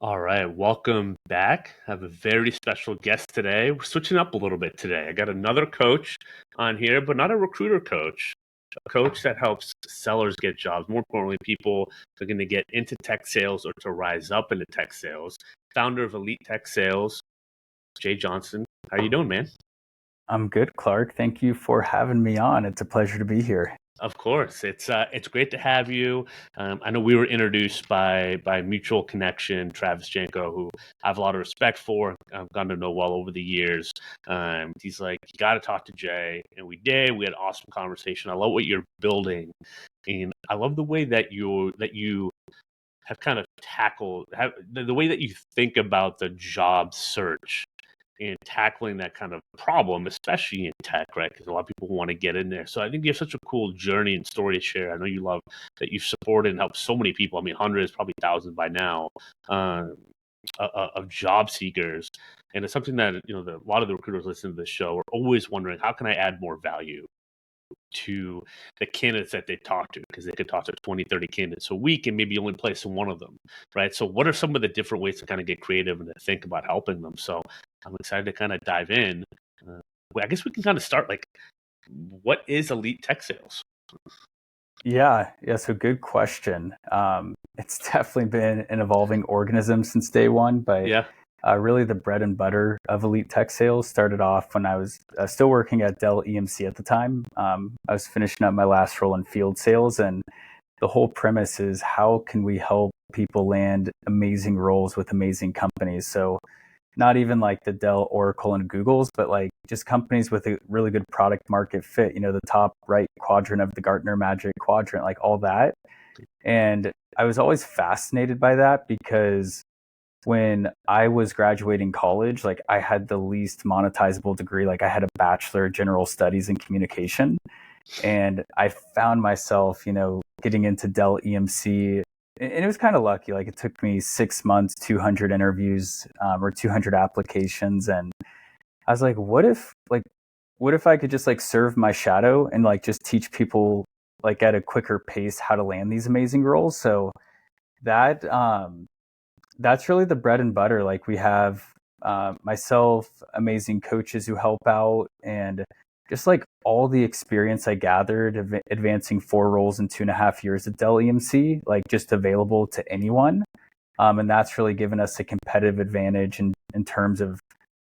All right, welcome back. I have a very special guest today. We're switching up a little bit today. I got another coach on here, but not a recruiter coach, a coach that helps sellers get jobs. More importantly, people looking to get into tech sales or to rise up into tech sales. Founder of Elite Tech Sales, Jay Johnston. How you doing, man? I'm good, Clark. Thank you for having me on. It's a pleasure to be here. Of course, it's great to have you. I know we were introduced by mutual connection, Travis Janko, who I have a lot of respect for. I've gotten to know well over the years. He's like, you got to talk to Jay, and we did. We had an awesome conversation. I love what you're building, and I love the way that you have kind of the way that you think about the job search and tackling that kind of problem, especially in tech, right? Because a lot of people want to get in there. So I think you have such a cool journey and story to share. I know you love that you've supported and helped so many people. I mean, hundreds, probably thousands by now, uh, of job seekers. And it's something that, a lot of the recruiters listening to this show are always wondering, how can I add more value to the candidates that they talk to, because they could talk to 20, 30 candidates a week and maybe only place in one of them, right? So what are some of the different ways to kind of get creative and to think about helping them? So I'm excited to kind of dive in. I guess we can kind of start like, what is elite tech sales? Yeah. So good question. It's definitely been an evolving organism since day one, but Yeah. really the bread and butter of Elite Tech Sales started off when I was still working at Dell EMC at the time. I was finishing up my last role in field sales, and the whole premise is how can we help people land amazing roles with amazing companies? So not even like the Dell, Oracle, and Google's, but like just companies with a really good product market fit, the top right quadrant of the Gartner Magic Quadrant, like all that. And I was always fascinated by that because when I was graduating college, like I had the least monetizable degree. Like I had a bachelor of general studies in communication. And I found myself, getting into Dell EMC. And it was kind of lucky. Like it took me 6 months, 200 interviews, or 200 applications. And I was like, what if I could just like serve my shadow and like just teach people like at a quicker pace how to land these amazing roles? So that, that's really the bread and butter. Like we have myself, amazing coaches who help out, and just like all the experience I gathered advancing 4 roles in 2.5 years at Dell EMC, like just available to anyone. And that's really given us a competitive advantage in terms of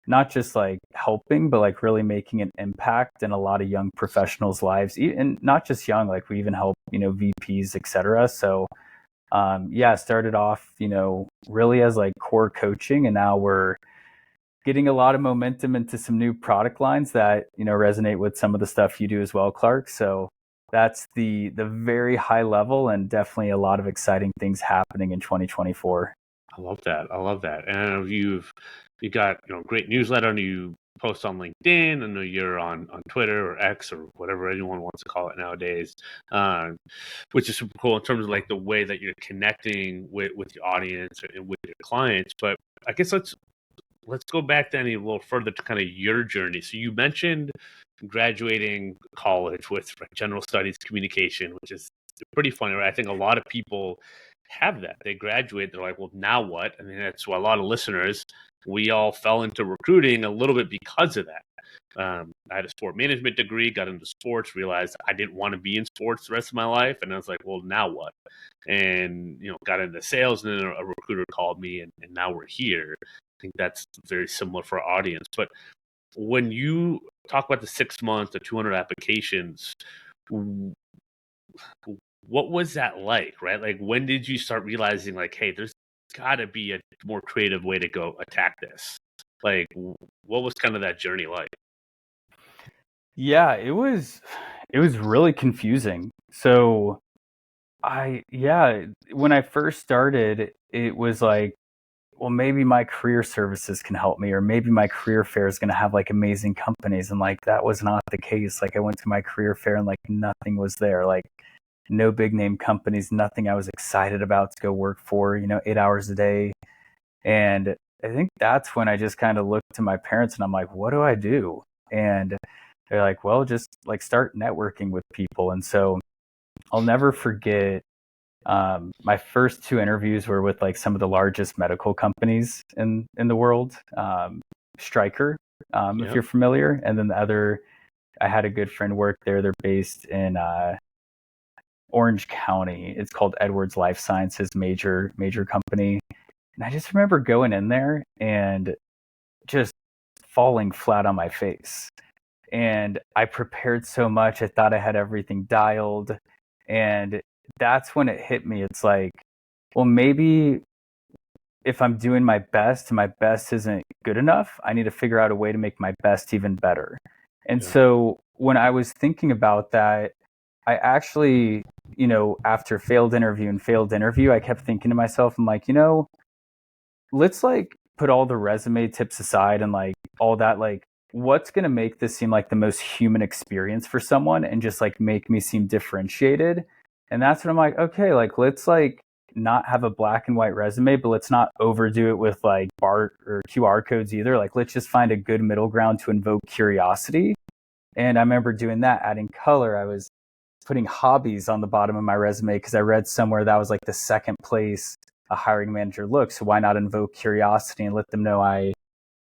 not just like helping, but like really making an impact in a lot of young professionals' lives, and not just young, like we even help, VPs, etc. So yeah, started off, really as like core coaching, and now we're getting a lot of momentum into some new product lines that, resonate with some of the stuff you do as well, Clark. So that's the very high level, and definitely a lot of exciting things happening in 2024. I love that. I love that. And I know you got great newsletter, and you post on LinkedIn. I know you're on Twitter or X or whatever anyone wants to call it nowadays, uh, which is super cool in terms of like the way that you're connecting with your audience and with your clients. But I guess let's go back then a little further to kind of your journey. So you mentioned graduating college with general studies communication, which is pretty funny, right? I think a lot of people have that. They graduate, they're like, well, now what? I mean, that's why a lot of listeners, we all fell into recruiting a little bit because of that. I had a sport management degree, got into sports, realized I didn't want to be in sports the rest of my life. And I was like, well, now what? And, got into sales, and then a recruiter called me, and now we're here. I think that's very similar for our audience. But when you talk about the 6 months, the 200 applications, what was that like, right? Like, when did you start realizing, like, hey, there's got to be a more creative way to go attack this? Like, what was kind of that journey like? Yeah, it was really confusing. So yeah, when I first started, it was like, well, maybe my career services can help me, or maybe my career fair is going to have like amazing companies. And like, that was not the case. Like, I went to my career fair and like nothing was there. Like, no big name companies, nothing I was excited about to go work for, 8 hours a day. And I think that's when I just kind of looked to my parents and I'm like, what do I do? And they're like, well, just like start networking with people. And so I'll never forget. My first two interviews were with like some of the largest medical companies in the world. Stryker, if Yep. you're familiar, and then the other, I had a good friend work there. They're based in Orange County. It's called Edwards Life Sciences, major company. And I just remember going in there and just falling flat on my face. And I prepared so much. I thought I had everything dialed. And that's when it hit me. It's like, well, maybe if I'm doing my best and my best isn't good enough, I need to figure out a way to make my best even better. And Yeah. so when I was thinking about that, I actually, after failed interview, I kept thinking to myself, I'm like, let's like put all the resume tips aside and like all that, like what's going to make this seem like the most human experience for someone and just like make me seem differentiated. And that's when I'm like, okay, like let's like not have a black and white resume, but let's not overdo it with like bar or QR codes either. Like let's just find a good middle ground to invoke curiosity. And I remember doing that, adding color. I was putting hobbies on the bottom of my resume because I read somewhere that was like the second place a hiring manager looks. So why not invoke curiosity and let them know I,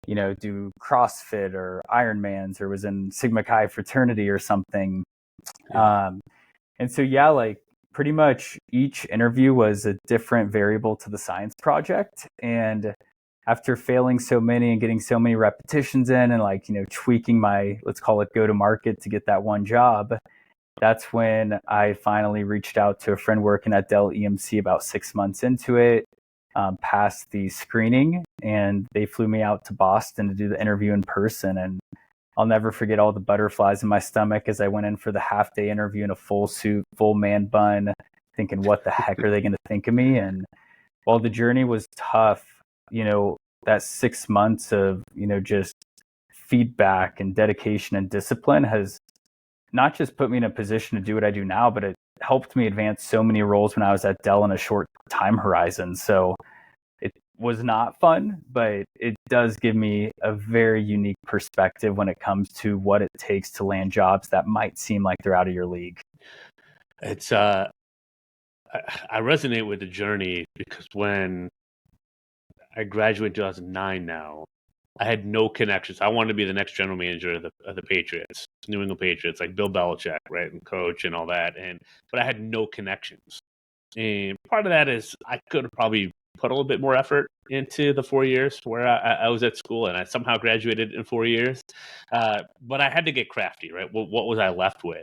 do CrossFit or Ironmans or was in Sigma Chi fraternity or something. Yeah. And so, yeah, like pretty much each interview was a different variable to the science project. And after failing so many and getting so many repetitions in and like, tweaking my, let's call it go to market to get that one job, that's when I finally reached out to a friend working at Dell EMC about 6 months into it, passed the screening, and they flew me out to Boston to do the interview in person. And I'll never forget all the butterflies in my stomach as I went in for the half day interview in a full suit, full man bun, thinking, what the heck are they going to think of me? And while the journey was tough, that 6 months of, just feedback and dedication and discipline has not just put me in a position to do what I do now, but it helped me advance so many roles when I was at Dell in a short time horizon. So it was not fun, but it does give me a very unique perspective when it comes to what it takes to land jobs that might seem like they're out of your league. It's I resonate with the journey because when I graduated in 2009 now, I had no connections. I wanted to be the next general manager of the Patriots, New England Patriots, like Bill Belichick, right, and coach and all that. But I had no connections. And part of that is I could have probably put a little bit more effort into the 4 years where I was at school, and I somehow graduated in 4 years. But I had to get crafty, right? What was I left with?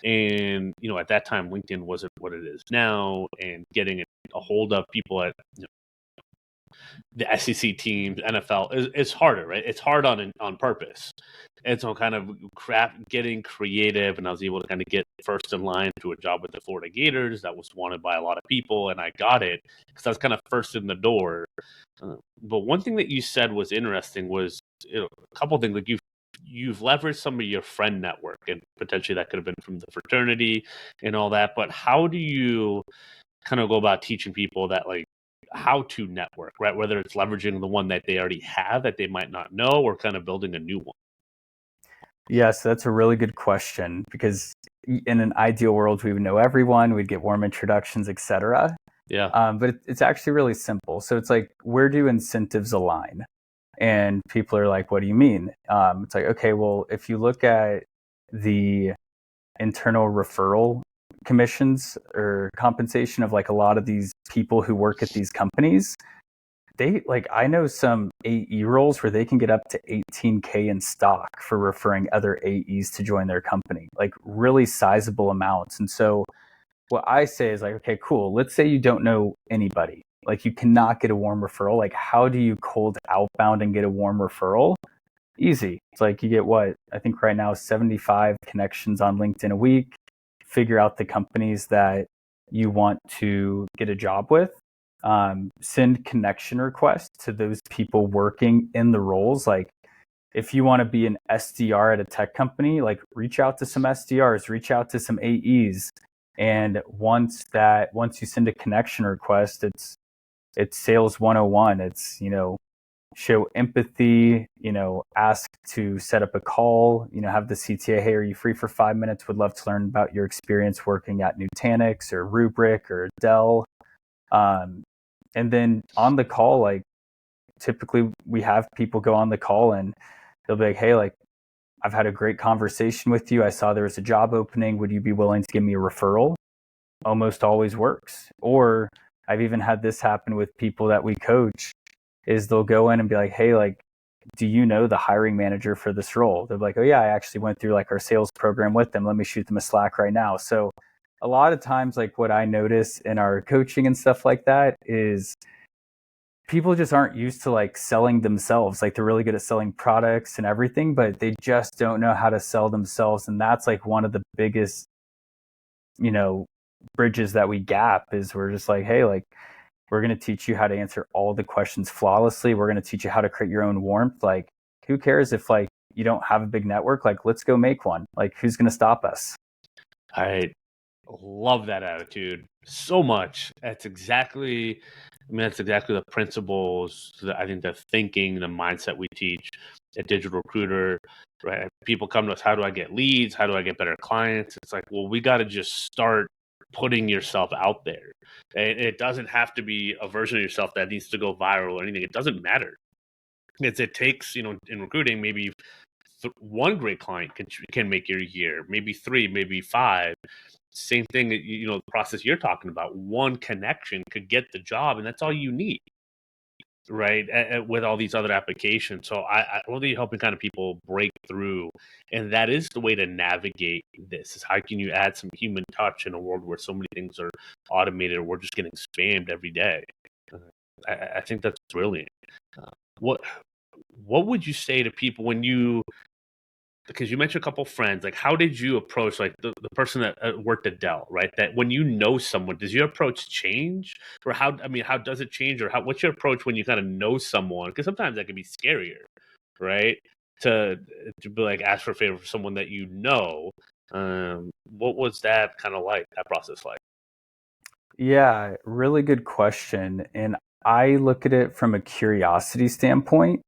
And at that time, LinkedIn wasn't what it is now, and getting a hold of people at the SEC teams, NFL is harder, right? It's hard on purpose. And so kind of getting creative, and I was able to kind of get first in line to a job with the Florida Gators that was wanted by a lot of people, and I got it because I was kind of first in the door. But one thing that you said was interesting was a couple of things like you've leveraged some of your friend network, and potentially that could have been from the fraternity and all that. But how do you kind of go about teaching people that like how to network, right? Whether it's leveraging the one that they already have that they might not know, or kind of building a new one. Yes, that's a really good question because in an ideal world, we would know everyone, we'd get warm introductions, etc. Yeah. But it's actually really simple. So it's like, where do incentives align? And people are like, what do you mean? It's like, okay, well, if you look at the internal referral commissions or compensation of like a lot of these people who work at these companies, they like, I know some AE roles where they can get up to 18K in stock for referring other AEs to join their company, like really sizable amounts. And so what I say is like, okay, cool. Let's say you don't know anybody. Like you cannot get a warm referral. Like how do you cold outbound and get a warm referral? Easy. It's like you get what? I think right now 75 connections on LinkedIn a week. Figure out the companies that you want to get a job with. Send connection requests to those people working in the roles. Like if you want to be an SDR at a tech company, like reach out to some SDRs, reach out to some AEs. And once you send a connection request, it's sales 101. It's, show empathy, ask to set up a call, have the CTA, hey, are you free for 5 minutes? Would love to learn about your experience working at Nutanix or Rubrik or Dell. And then on the call, like typically we have people go on the call and they'll be like, hey, like I've had a great conversation with you. I saw there was a job opening. Would you be willing to give me a referral? Almost always works. Or I've even had this happen with people that we coach is they'll go in and be like, hey, like, do you know the hiring manager for this role? They're like, oh yeah, I actually went through like our sales program with them. Let me shoot them a Slack right now. So a lot of times, like what I notice in our coaching and stuff like that is people just aren't used to like selling themselves. Like they're really good at selling products and everything, but they just don't know how to sell themselves. And that's like one of the biggest, bridges that we gap is we're just like, hey, like we're going to teach you how to answer all the questions flawlessly. We're going to teach you how to create your own warmth. Like who cares if like you don't have a big network? Like let's go make one. Like who's going to stop us? I love that attitude so much. That's exactly the principles, I think the thinking, the mindset we teach at Digital Recruiter, right? People come to us, how do I get leads? How do I get better clients? It's like, well, we got to just start putting yourself out there. And it doesn't have to be a version of yourself that needs to go viral or anything. It doesn't matter. It takes, in recruiting, maybe one great client can make your year, maybe 3, maybe 5. Same thing, the process you're talking about. One connection could get the job, and that's all you need, right? With all these other applications. So I really helping kind of people break through, and that is the way to navigate this. Is how can you add some human touch in a world where so many things are automated, or we're just getting spammed every day. I think that's brilliant. What would you say to people when because you mentioned a couple friends, like how did you approach like the person that worked at Dell, right? That when you know someone, does your approach change, or how does it change, or what's your approach when you kind of know someone? Because sometimes that can be scarier, right? To be like ask for a favor for someone that you know. What was that kind of like, that process like? Yeah, really good question. And I look at it from a curiosity standpoint.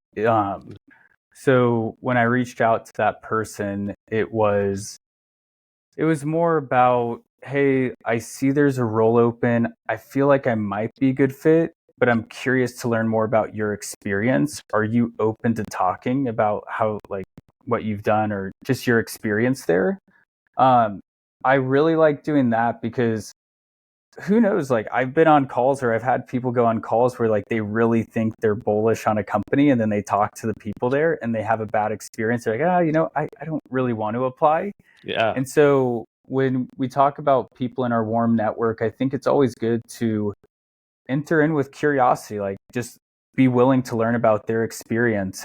So when I reached out to that person, it was more about, hey, I see there's a role open. I feel like I might be a good fit, but I'm curious to learn more about your experience. Are you open to talking about how, like, what you've done or just your experience there? I really like doing that because who knows, like I've been on calls or I've had people go on calls where like they really think they're bullish on a company and then they talk to the people there and they have a bad experience. They're like, I don't really want to apply. Yeah. And so when we talk about people in our warm network, I think it's always good to enter in with curiosity, like just be willing to learn about their experience.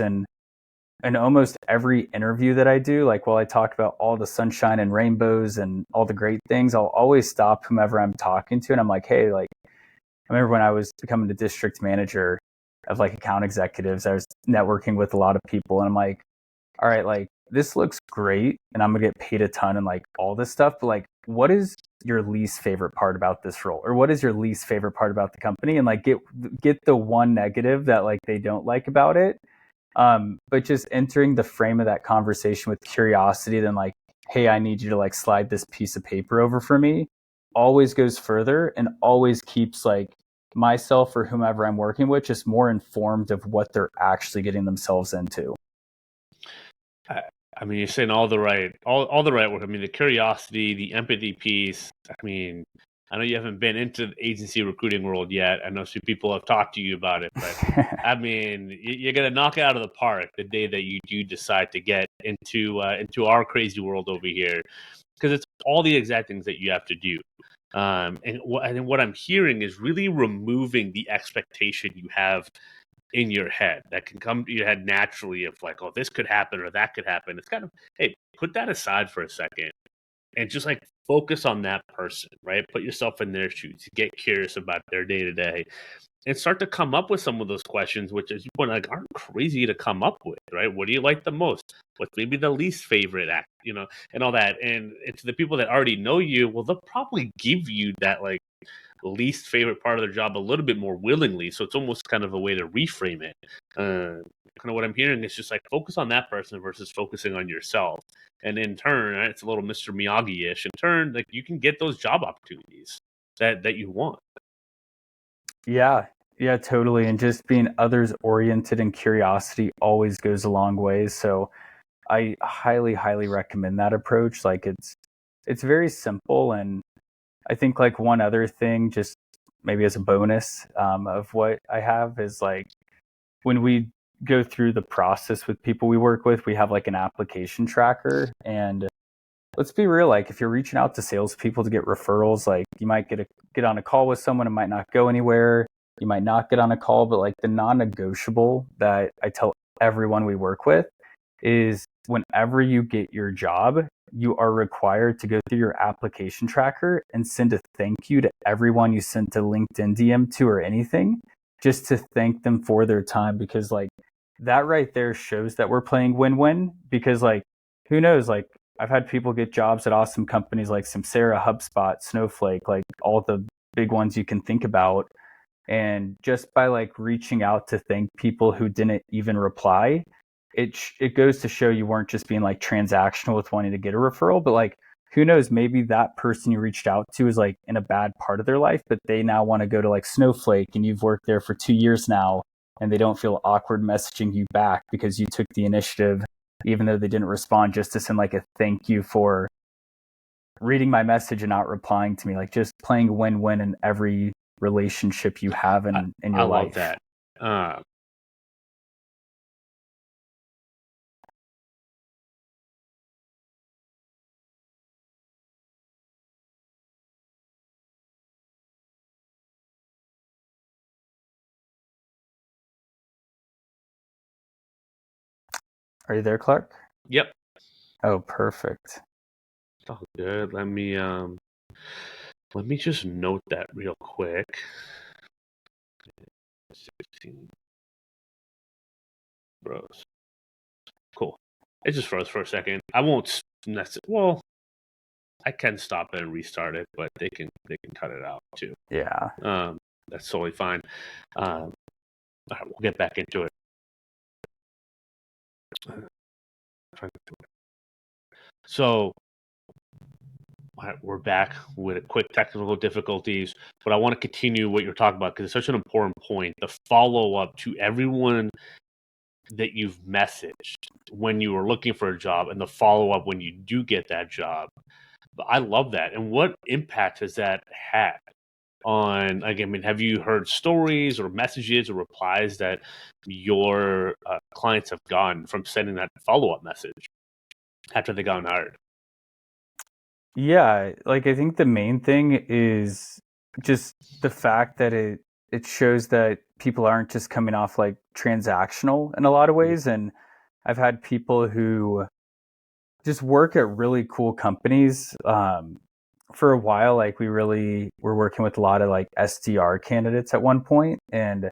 And almost every interview that I do, like while I talk about all the sunshine and rainbows and all the great things, I'll always stop whomever I'm talking to and I'm like, hey, like I remember when I was becoming the district manager of like account executives, I was networking with a lot of people and I'm like, all right, like this looks great and I'm gonna get paid a ton and like all this stuff, but like what is your least favorite part about this role? Or what is your least favorite part about the company? And like get the one negative that like they don't like about it. But just entering the frame of that conversation with curiosity, then like, hey, I need you to like slide this piece of paper over for me, always goes further and always keeps like myself or whomever I'm working with just more informed of what they're actually getting themselves into. I mean, you're saying all the right work. I mean, the curiosity, the empathy piece. I mean, I know you haven't been into the agency recruiting world yet. I know some people have talked to you about it, but I mean, you're gonna knock it out of the park the day that you do decide to get into our crazy world over here, because it's all the exact things that you have to do. And what I'm hearing is really removing the expectation you have in your head that can come to your head naturally of like, oh, this could happen or that could happen. It's kind of, hey, put that aside for a second and just like focus on that person, right? Put yourself in their shoes, get curious about their day to day, and start to come up with some of those questions, which, as you point out, like, aren't crazy to come up with, right? What do you like the most? What's maybe the least favorite act, and all that. And to the people that already know you, well, they'll probably give you that like least favorite part of their job a little bit more willingly. So it's almost kind of a way to reframe it. Kind of what I'm hearing is just like focus on that person versus focusing on yourself. And in turn, right, it's a little Mr. Miyagi-ish. In turn, like you can get those job opportunities that you want. Yeah, yeah, totally. And just being others oriented and curiosity always goes a long way. So I highly, highly recommend that approach. Like it's very simple. And I think like one other thing, just maybe as a bonus of what I have is like when we go through the process with people we work with, we have like an application tracker. And let's be real, like if you're reaching out to salespeople to get referrals, like you might get on a call with someone, it might not go anywhere. You might not get on a call, but like the non-negotiable that I tell everyone we work with is whenever you get your job, you are required to go through your application tracker and send a thank you to everyone you sent a LinkedIn DM to or anything, just to thank them for their time. Because like that right there shows that we're playing win-win. Because like who knows, like I've had people get jobs at awesome companies like Samsara, HubSpot, Snowflake, like all the big ones you can think about. And just by like reaching out to thank people who didn't even reply, it goes to show you weren't just being like transactional with wanting to get a referral, but like who knows, maybe that person you reached out to is like in a bad part of their life, but they now want to go to like Snowflake and you've worked there for 2 years now and they don't feel awkward messaging you back because you took the initiative, even though they didn't respond, just to send like a thank you for reading my message and not replying to me. Like just playing win-win in every relationship you have in your life. I love that. Are you there, Clark? Yep. Oh, perfect. Oh, good. Let me just note that real quick. 16 bros. Cool. It just froze for a second. I won't well, I can stop it and restart it, but they can cut it out too. Yeah. That's totally fine. All right, we'll get back into it. So we're back with quick technical difficulties, but I want to continue what you're talking about because it's such an important point. The follow-up to everyone that you've messaged when you were looking for a job and the follow-up when you do get that job. But I love that. And what impact has that had on, like, I mean, have you heard stories or messages or replies that your clients have gotten from sending that follow-up message after they got hired? Yeah, like I think the main thing is just the fact that it shows that people aren't just coming off like transactional in a lot of ways. And I've had people who just work at really cool companies. For a while, like we really were working with a lot of like SDR candidates at one point, and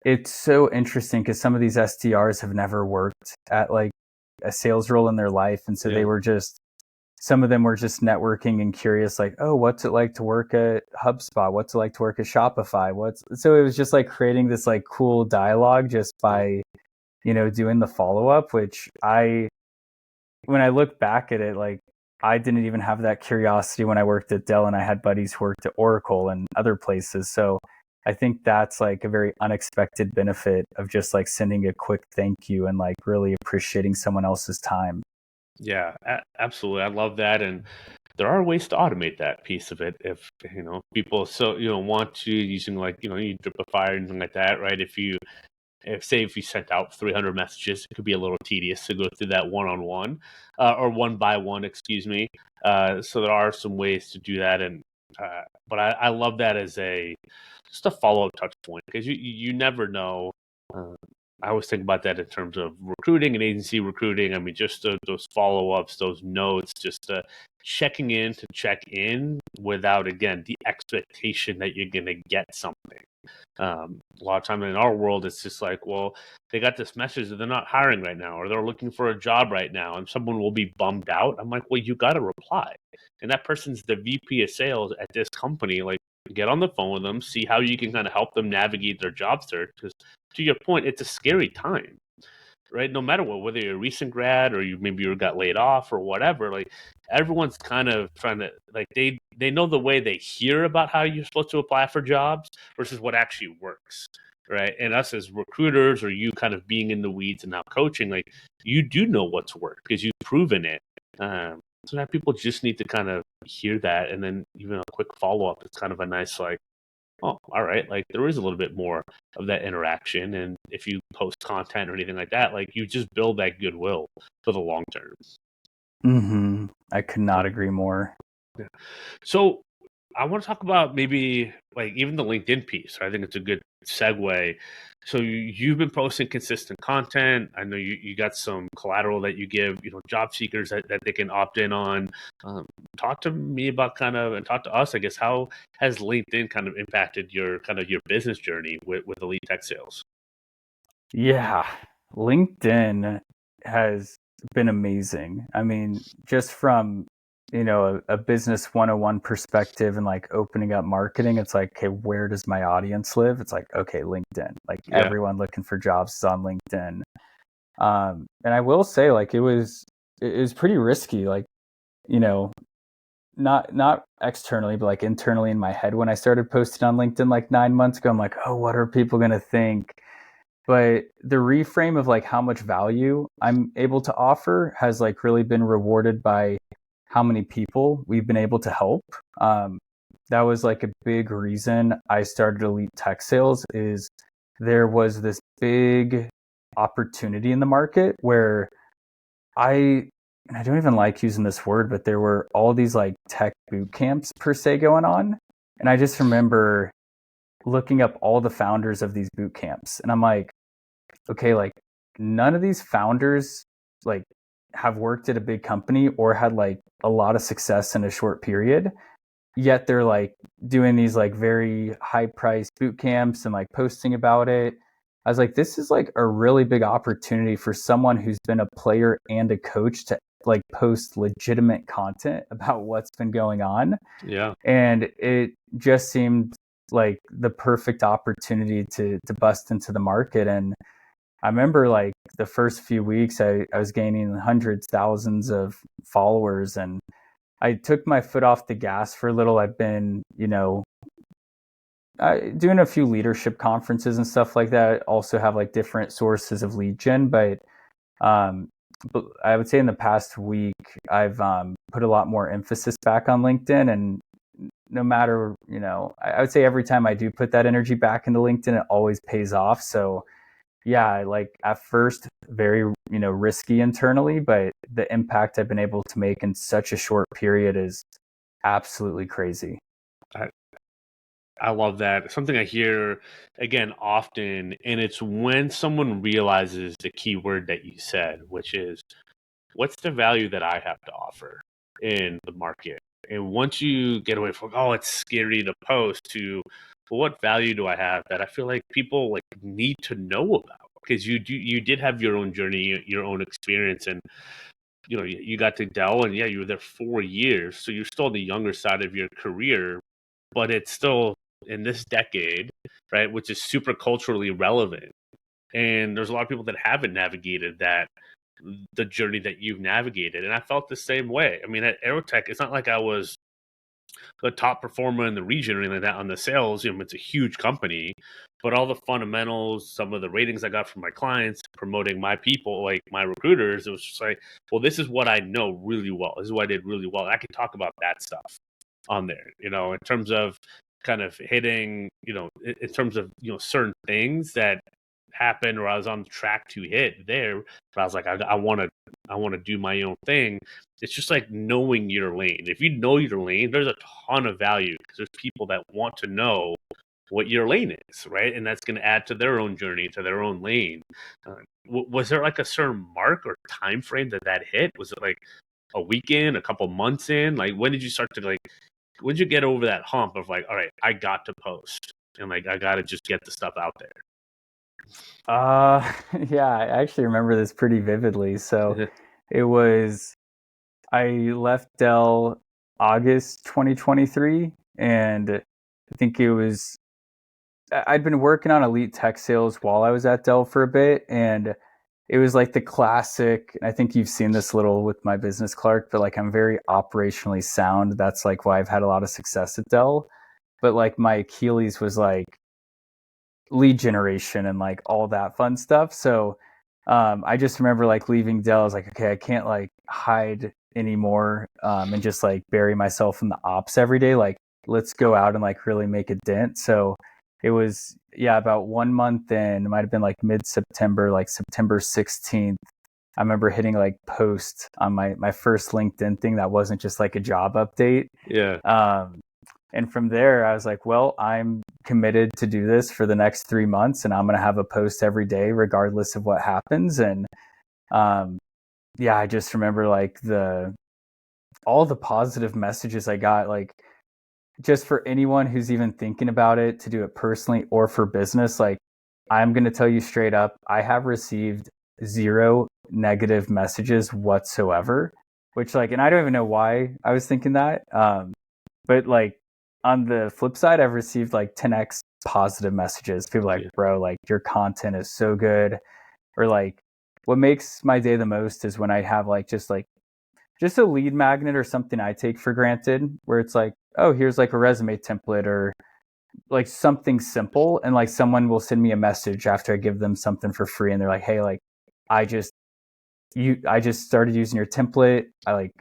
it's so interesting because some of these SDRs have never worked at like a sales role in their life, and so they were just, some of them were just networking and curious, like, oh, what's it like to work at HubSpot? What's it like to work at Shopify? So it was just like creating this like cool dialogue just by, doing the follow up, which when I look back at it, like I didn't even have that curiosity when I worked at Dell, and I had buddies who worked at Oracle and other places. So I think that's like a very unexpected benefit of just like sending a quick thank you and like really appreciating someone else's time. Yeah, absolutely. I love that. And there are ways to automate that piece of it if, people want to, using like, you Dripify or anything like that, right? If you sent out 300 messages, it could be a little tedious to go through that one-on-one or one by one, excuse me. So there are some ways to do that. And but I love that as just a follow-up touch point because you never know. I always think about that in terms of recruiting and agency recruiting. I mean, just those follow-ups, those notes, just checking in to check in without, again, the expectation that you're going to get something. A lot of time in our world, it's just like, well, they got this message that they're not hiring right now, or they're looking for a job right now, and someone will be bummed out. I'm like, well, you got to reply. And that person's the VP of sales at this company. Like, get on the phone with them, see how you can kind of help them navigate their job search. Because to your point, it's a scary time, right? No matter what, whether you're a recent grad or you got laid off or whatever, like everyone's kind of trying to like they know the way they hear about how you're supposed to apply for jobs versus what actually works. Right. And us as recruiters or you kind of being in the weeds and now coaching, like you do know what's worked because you've proven it. So that people just need to kind of hear that. And then even a quick follow up, it's kind of a nice, like, oh, all right. Like there is a little bit more of that interaction. And if you post content or anything like that, like you just build that goodwill for the long term. Mm-hmm. I could not agree more. Yeah. So I want to talk about maybe like even the LinkedIn piece. I think it's a good segue. So you've been posting consistent content. I know you got some collateral that you give, job seekers that they can opt in on. Talk to me about and talk to us, I guess, how has LinkedIn kind of impacted your business journey with elite tech sales? Yeah, LinkedIn has been amazing. I mean, just from, a business 101 perspective and like opening up marketing, it's like, okay, where does my audience live? It's like, okay, LinkedIn. Like Yeah. everyone looking for jobs is on LinkedIn. And I will say, like, it was pretty risky, like, not externally, but like internally in my head when I started posting on LinkedIn like 9 months ago. I'm like, oh, what are people gonna think? But the reframe of like how much value I'm able to offer has like really been rewarded by how many people we've been able to help. That was like a big reason I started Elite Tech Sales. Is there was this big opportunity in the market where and I don't even like using this word, but there were all these like tech boot camps per se going on. And I just remember looking up all the founders of these boot camps. And I'm like, okay, like none of these founders like have worked at a big company or had like a lot of success in a short period. Yet they're like doing these like very high priced boot camps and like posting about it. I was like, this is like a really big opportunity for someone who's been a player and a coach to like post legitimate content about what's been going on. Yeah. And it just seemed like the perfect opportunity to bust into the market. And I remember like the first few weeks I was gaining hundreds, thousands of followers, and I took my foot off the gas for a little. I've been, doing a few leadership conferences and stuff like that. I also have like different sources of lead gen, but I would say in the past week, I've put a lot more emphasis back on LinkedIn. And no matter, I would say every time I do put that energy back into LinkedIn, it always pays off. So yeah, like at first very, risky internally, but the impact I've been able to make in such a short period is absolutely crazy. I love that. Something I hear again often, and it's when someone realizes the key word that you said, which is what's the value that I have to offer in the market? And once you get away from, oh, it's scary to post, to, well, what value do I have that I feel like people like need to know about? Because you did have your own journey, your own experience, and you got to Dell, and yeah, you were there 4 years, so you're still on the younger side of your career, but it's still in this decade, right, which is super culturally relevant. And there's a lot of people that haven't navigated the journey that you've navigated. And I felt the same way. I mean, at Aerotech, it's not like I was the top performer in the region or anything like that on the sales. It's a huge company, but all the fundamentals, some of the ratings I got from my clients, promoting my people, like my recruiters, it was just like, well, this is what I know really well. This is what I did really well. I can talk about that stuff on there, in terms of kind of hitting, in terms of, certain things that happened or I was on the track to hit there, but I was like, I want to do my own thing. It's just like knowing your lane. If you know your lane, there's a ton of value because there's people that want to know what your lane is, right? And that's going to add to their own journey, to their own lane. Was there like a certain mark or time frame that hit? Was it like a weekend, a couple months in? Like when did you start to when did you get over that hump of like, all right, I got to post and like I got to just get the stuff out there? Yeah, I actually remember this pretty vividly. So it was, I left Dell August 2023, and I think I'd been working on elite tech sales while I was at Dell for a bit, and it was like the classic, and I think you've seen this a little with my business, Clark, but like I'm very operationally sound. That's like why I've had a lot of success at Dell. But like my Achilles was like lead generation and like all that fun stuff. So I just remember like leaving Dell. I was like, okay, I can't like hide anymore and just like bury myself in the ops every day. Like, let's go out and like really make a dent. So it was, yeah, about 1 month in, it might have been like mid-September, like September 16th. I remember hitting like post on my first LinkedIn thing that wasn't just like a job update. Yeah. And from there, I was like, well, I'm committed to do this for the next 3 months, and I'm going to have a post every day, regardless of what happens. And yeah, I just remember like all the positive messages I got, like just for anyone who's even thinking about it to do it personally or for business. Like, I'm going to tell you straight up, I have received 0 negative messages whatsoever, which like, and I don't even know why I was thinking that. But like, on the flip side, I've received like 10x positive messages. People like, bro, like your content is so good. Or like, what makes my day the most is when I have like just a lead magnet or something I take for granted, where it's like, oh, here's like a resume template or like something simple. And like someone will send me a message after I give them something for free. And they're like, hey, like I just started using your template.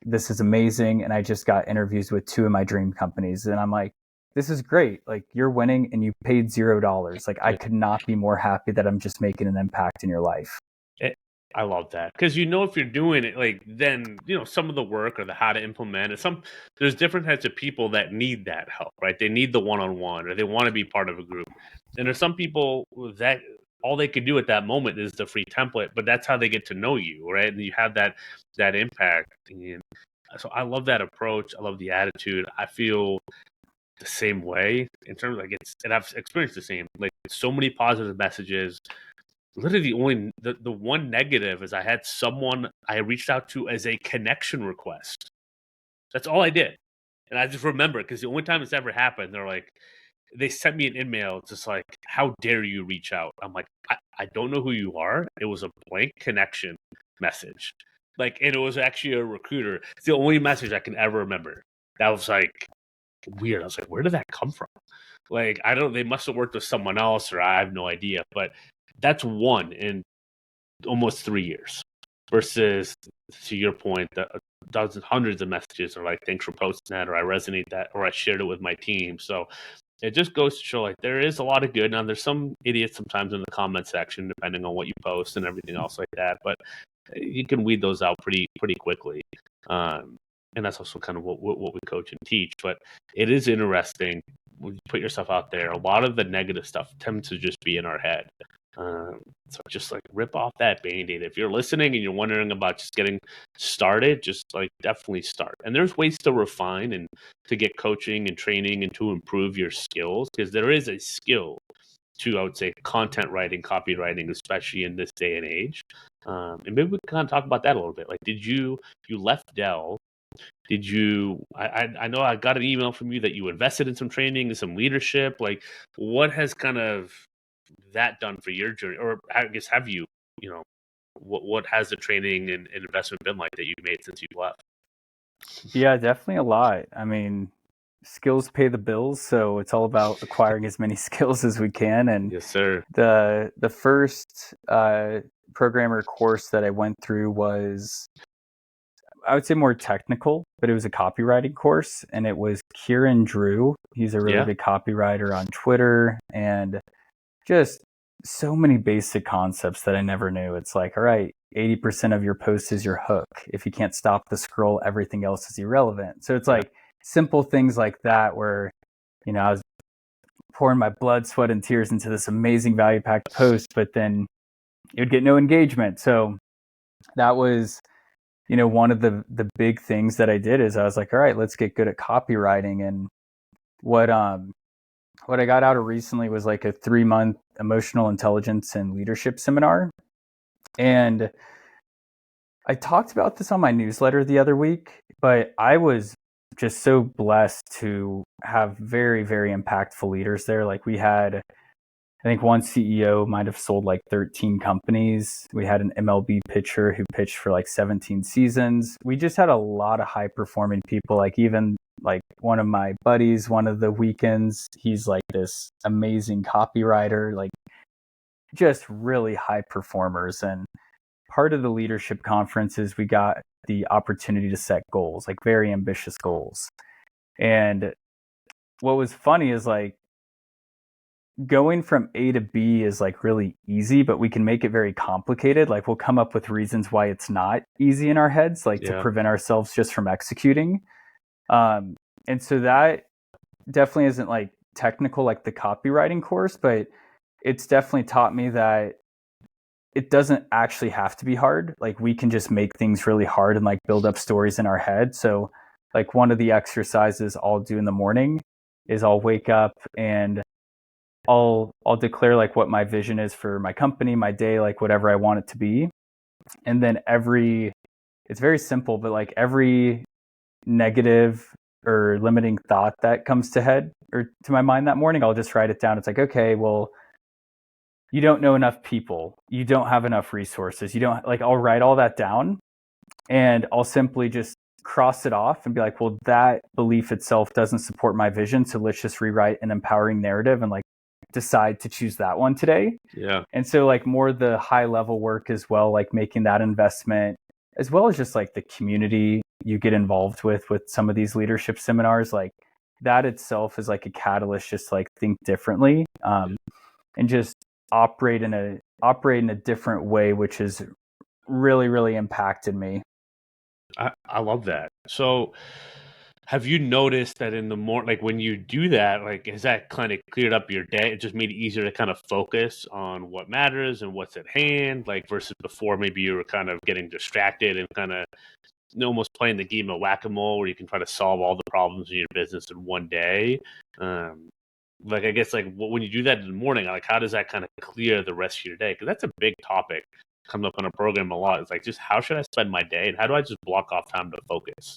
This is amazing. And I just got interviews with 2 of my dream companies. And I'm like, this is great. Like, you're winning and you paid $0. Like, I could not be more happy that I'm just making an impact in your life. I love that, because if you're doing it, like, then some of the work or the how to implement it. There's different types of people that need that help, right? They need the one-on-one, or they want to be part of a group. And there's some people that all they could do at that moment is the free template, but that's how they get to know you, right? And you have that impact. And so I love that approach. I love the attitude. I feel the same way in terms of and I've experienced the same, like so many positive messages. Literally the one negative is I had someone I reached out to as a connection request. That's all I did. And I just remember, because the only time it's ever happened, they sent me an email just like, how dare you reach out? I'm like, I don't know who you are. It was a blank connection message. Like, and it was actually a recruiter. It's the only message I can ever remember. That was like weird. I was like, where did that come from? Like, they must have worked with someone else, or I have no idea. But that's one in almost 3 years, versus, to your point, dozens, hundreds of messages are like, thanks for posting that, or I resonate that, or I shared it with my team. So it just goes to show, like, there is a lot of good. Now, there's some idiots sometimes in the comment section, depending on what you post and everything else like that, but you can weed those out pretty quickly. And that's also kind of what we coach and teach. But it is interesting when you put yourself out there. A lot of the negative stuff tends to just be in our head. So just like rip off that Band-Aid. If you're listening and you're wondering about just getting started, just like definitely start. And there's ways to refine and to get coaching and training and to improve your skills, because there is a skill to, I would say, content writing, copywriting, especially in this day and age. And maybe we can kind of talk about that a little bit. Like, you left Dell. Did you, I know I got an email from you that you invested in some training and some leadership. Like, what has kind of that done for your journey? Or I guess, have you, what has the training and investment been like that you've made since you've left? Yeah, definitely a lot. I mean, skills pay the bills, so it's all about acquiring as many skills as we can. And Yes, sir. The first programmer course that I went through was, I would say, more technical, but it was a copywriting course, and it was Kieran Drew. He's a really big copywriter on Twitter, and just so many basic concepts that I never knew. It's like, all right, 80% of your post is your hook. If you can't stop the scroll, everything else is irrelevant. So it's like simple things like that, where, I was pouring my blood, sweat, and tears into this amazing value packed post, but then it would get no engagement. So that was, one of the big things that I did, is I was like, all right, let's get good at copywriting. And what I got out of recently was like a 3-month emotional intelligence and leadership seminar. And I talked about this on my newsletter the other week, but I was just so blessed to have very, very impactful leaders there. Like we had, I think one CEO might have sold like 13 companies. We had an MLB pitcher who pitched for like 17 seasons. We just had a lot of high performing people. Like even like one of my buddies, one of the weekends, he's like this amazing copywriter, like just really high performers. And part of the leadership conference is we got the opportunity to set goals, like very ambitious goals. And what was funny is like going from A to B is like really easy, but we can make it very complicated. Like we'll come up with reasons why it's not easy in our heads, like to prevent ourselves just from executing. And so that definitely isn't like technical like the copywriting course, but it's definitely taught me that it doesn't actually have to be hard. Like we can just make things really hard and like build up stories in our head. So like one of the exercises I'll do in the morning is I'll wake up and I'll declare like what my vision is for my company, my day, like whatever I want it to be. And then it's very simple, but like every negative or limiting thought that comes to my mind that morning, I'll just write it down. It's like, okay, well, you don't know enough people. You don't have enough resources. You don't like, I'll write all that down and I'll simply just cross it off and be like, well, that belief itself doesn't support my vision. So let's just rewrite an empowering narrative and like decide to choose that one today. Yeah. And so like more the high level work as well, like making that investment, as well as just like the community you get involved with some of these leadership seminars, like that itself is like a catalyst, just like think differently, and just operate in a different way, which has really, really impacted me. I love that. So have you noticed that in the like when you do that, like has that kind of cleared up your day? It just made it easier to kind of focus on what matters and what's at hand, like versus before maybe you were kind of getting distracted and kind of almost playing the game of whack-a-mole where you can try to solve all the problems in your business in one day. Like I guess like when you do that in the morning, like how does that kind of clear the rest of your day? Because that's a big topic, comes up on a program a lot. It's like just how should I spend my day and how do I just block off time to focus?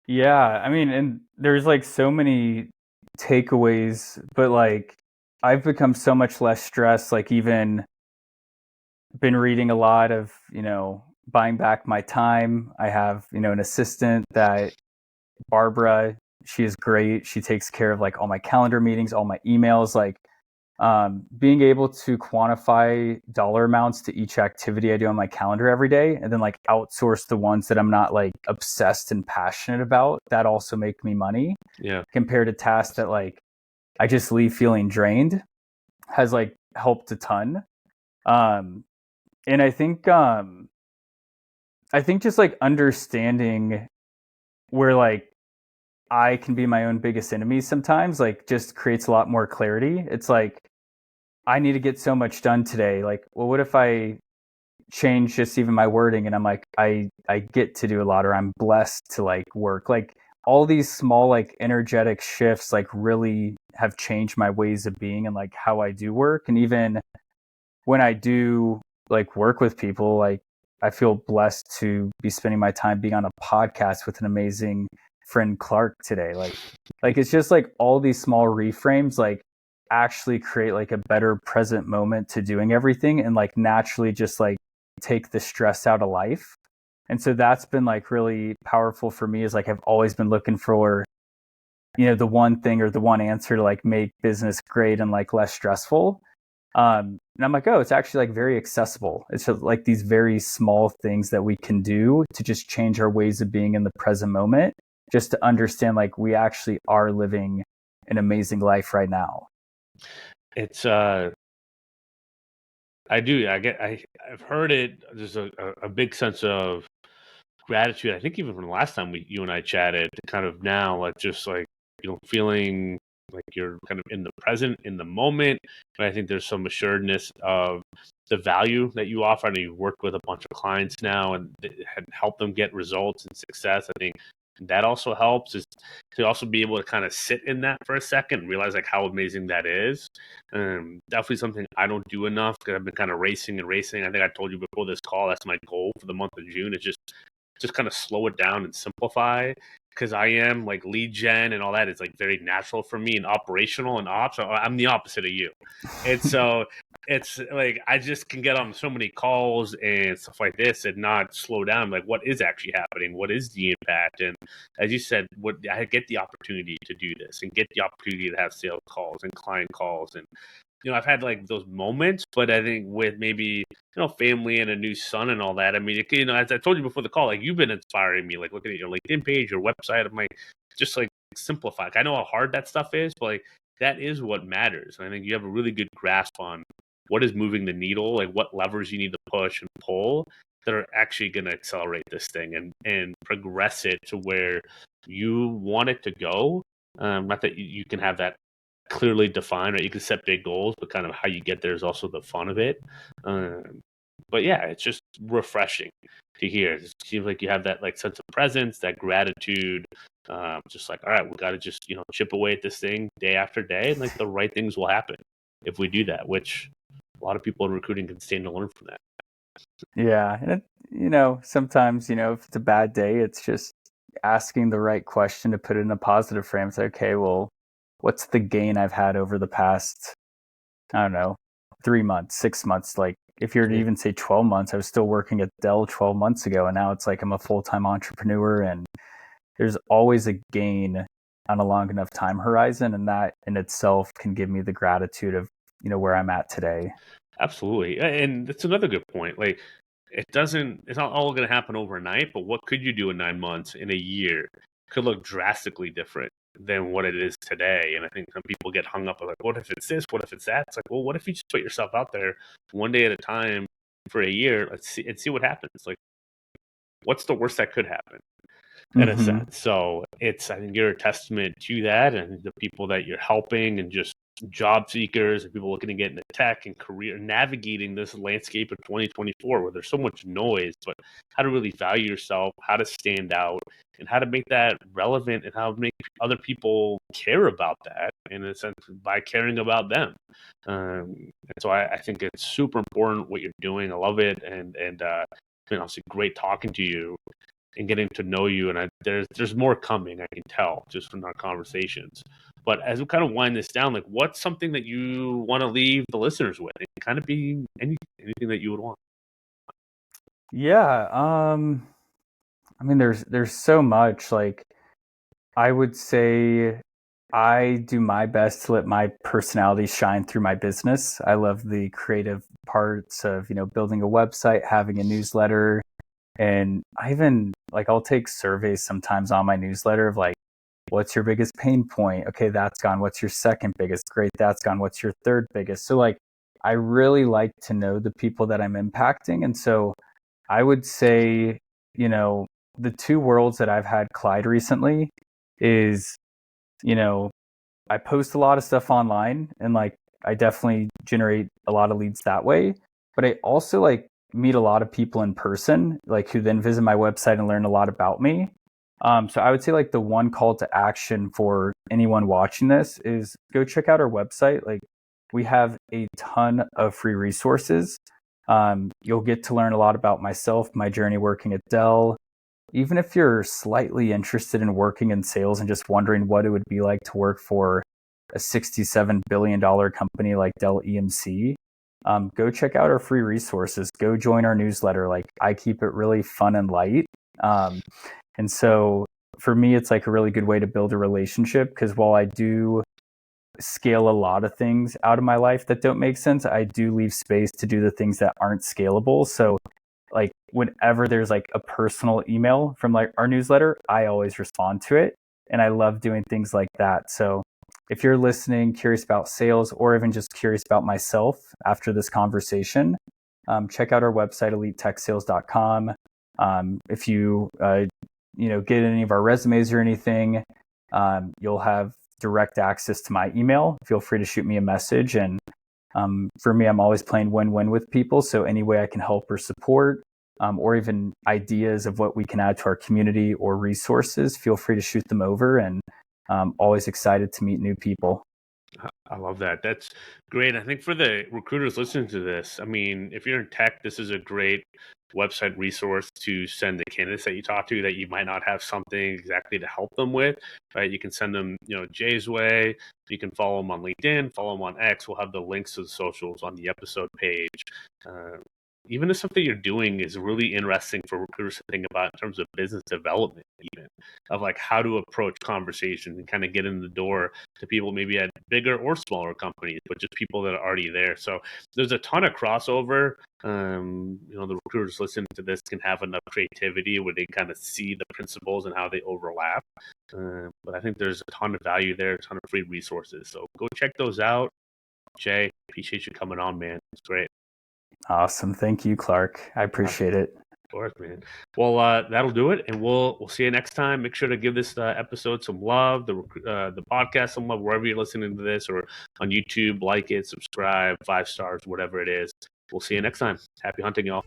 Yeah, I mean, and there's like so many takeaways, but like I've become so much less stressed, like even been reading a lot of, buying back my time. I have, an assistant that Barbara, she is great. She takes care of like all my calendar meetings, all my emails, like being able to quantify dollar amounts to each activity I do on my calendar every day, and then like outsource the ones that I'm not like obsessed and passionate about that also make me money. Yeah. Compared to tasks that like I just leave feeling drained has like helped a ton. And I think just like understanding where like I can be my own biggest enemy sometimes, like just creates a lot more clarity. It's like, I need to get so much done today. Like, well, what if I change just even my wording and I'm like, I get to do a lot, or I'm blessed to like work. Like all these small, like energetic shifts, like really have changed my ways of being and like how I do work. And even when I do like work with people, like I feel blessed to be spending my time being on a podcast with an amazing friend Clark today. Like it's just like all these small reframes, like actually create like a better present moment to doing everything and like naturally just like take the stress out of life. And so that's been like really powerful for me, is like I've always been looking for, the one thing or the one answer to like make business great and like less stressful. And I'm like, oh, it's actually like very accessible. It's just like these very small things that we can do to just change our ways of being in the present moment, just to understand like we actually are living an amazing life right now. It's I've heard it. There's a big sense of gratitude. I think even from the last time you and I chatted to kind of now, like just like, feeling like you're kind of in the present, in the moment. But I think there's some assuredness of the value that you offer. And you've worked with a bunch of clients now and had helped them get results and success. I think that also helps, is to also be able to kind of sit in that for a second and realize like how amazing that is. Definitely something I don't do enough because I've been kind of racing. I think I told you before this call, that's my goal for the month of June. It's just kind of slow it down and simplify. because I am like lead gen and all that is like very natural for me and operational and ops. I'm the opposite of you. And so it's like I just can get on so many calls and stuff like this and not slow down. Like, what is actually happening? What is the impact? And as you said, what I get the opportunity to do this and get the opportunity to have sales calls and client calls. And I've had like those moments, but I think with maybe family and a new son and all that. I mean, as I told you before the call, like you've been inspiring me, like looking at your LinkedIn page, your website. I'm like, just like simplify. Like, I know how hard that stuff is, but like that is what matters. And I think you have a really good grasp on what is moving the needle, like what levers you need to push and pull that are actually going to accelerate this thing and progress it to where you want it to go. Not that you can have that clearly defined, right? You can set big goals, but kind of how you get there is also the fun of it. But yeah, it's just refreshing to hear. It seems like you have that like sense of presence, that gratitude. Just like, all right, we got to just chip away at this thing day after day, and like the right things will happen if we do that. Which a lot of people in recruiting can stand to learn from that. Yeah, and sometimes if it's a bad day, it's just asking the right question to put it in a positive frame. It's like, okay, well, what's the gain I've had over the past, I don't know, 3 months, 6 months? Like if you're to even say 12 months, I was still working at Dell 12 months ago, and now it's like I'm a full-time entrepreneur, and there's always a gain on a long enough time horizon, and that in itself can give me the gratitude of where I'm at today. Absolutely, and that's another good point. Like it's not all going to happen overnight, but what could you do in 9 months, in a year, could look drastically different than what it is today. And I think some people get hung up on like, what if it's this? What if it's that? It's like, well, what if you just put yourself out there one day at a time for a year? Let's see what happens. Like, what's the worst that could happen? In a sense. So I think you're a testament to that, and the people that you're helping, and just job seekers and people looking to get into tech and career, navigating this landscape of 2024 where there's so much noise, but how to really value yourself, how to stand out, and how to make that relevant, and how to make other people care about that, in a sense, by caring about them. And so I think it's super important what you're doing. I love it. And it's been obviously great talking to you and getting to know you. And there's more coming, I can tell just from our conversations. But as we kind of wind this down, like what's something that you want to leave the listeners with? It can kind of be anything that you would want. Yeah. I mean, there's so much. Like, I would say I do my best to let my personality shine through my business. I love the creative parts of, building a website, having a newsletter. And I even I'll take surveys sometimes on my newsletter of like, what's your biggest pain point? Okay, that's gone. What's your second biggest? Great, that's gone. What's your third biggest? So like, I really like to know the people that I'm impacting. And so I would say, the two worlds that I've had collide recently is, I post a lot of stuff online, and like I definitely generate a lot of leads that way. But I also like meet a lot of people in person, like who then visit my website and learn a lot about me. So I would say like the one call to action for anyone watching this is go check out our website. Like we have a ton of free resources. You'll get to learn a lot about myself, my journey working at Dell. Even if you're slightly interested in working in sales and just wondering what it would be like to work for a $67 billion company like Dell EMC, go check out our free resources. Go join our newsletter. Like I keep it really fun and light. And so for me, it's like a really good way to build a relationship, because while I do scale a lot of things out of my life that don't make sense, I do leave space to do the things that aren't scalable. So like whenever there's like a personal email from like our newsletter, I always respond to it. And I love doing things like that. So if you're listening, curious about sales, or even just curious about myself after this conversation, check out our website, elitetechsales.com. If you get any of our resumes or anything, you'll have direct access to my email. Feel free to shoot me a message. And for me, I'm always playing win-win with people. So any way I can help or support, or even ideas of what we can add to our community or resources, feel free to shoot them over. And always excited to meet new people. I love that. That's great. I think for the recruiters listening to this, I mean, if you're in tech, this is a great website resource to send the candidates that you talk to that you might not have something exactly to help them with, right? You can send them, Jay's way. You can follow him on LinkedIn, follow him on X. We'll have the links to the socials on the episode page. Even if something you're doing is really interesting for recruiters to think about in terms of business development, even of like how to approach conversations and kind of get in the door to people maybe at bigger or smaller companies, but just people that are already there. So there's a ton of crossover. The recruiters listening to this can have enough creativity where they kind of see the principles and how they overlap. But I think there's a ton of value there, a ton of free resources. So go check those out. Jay, appreciate you coming on, man. It's great. Awesome. Thank you, Clark. I appreciate it. Of course, man. Well, that'll do it, and we'll see you next time. Make sure to give this episode some love, the podcast some love, wherever you're listening to this, or on YouTube. Like it, subscribe, 5 stars, whatever it is. We'll see you next time. Happy hunting, y'all.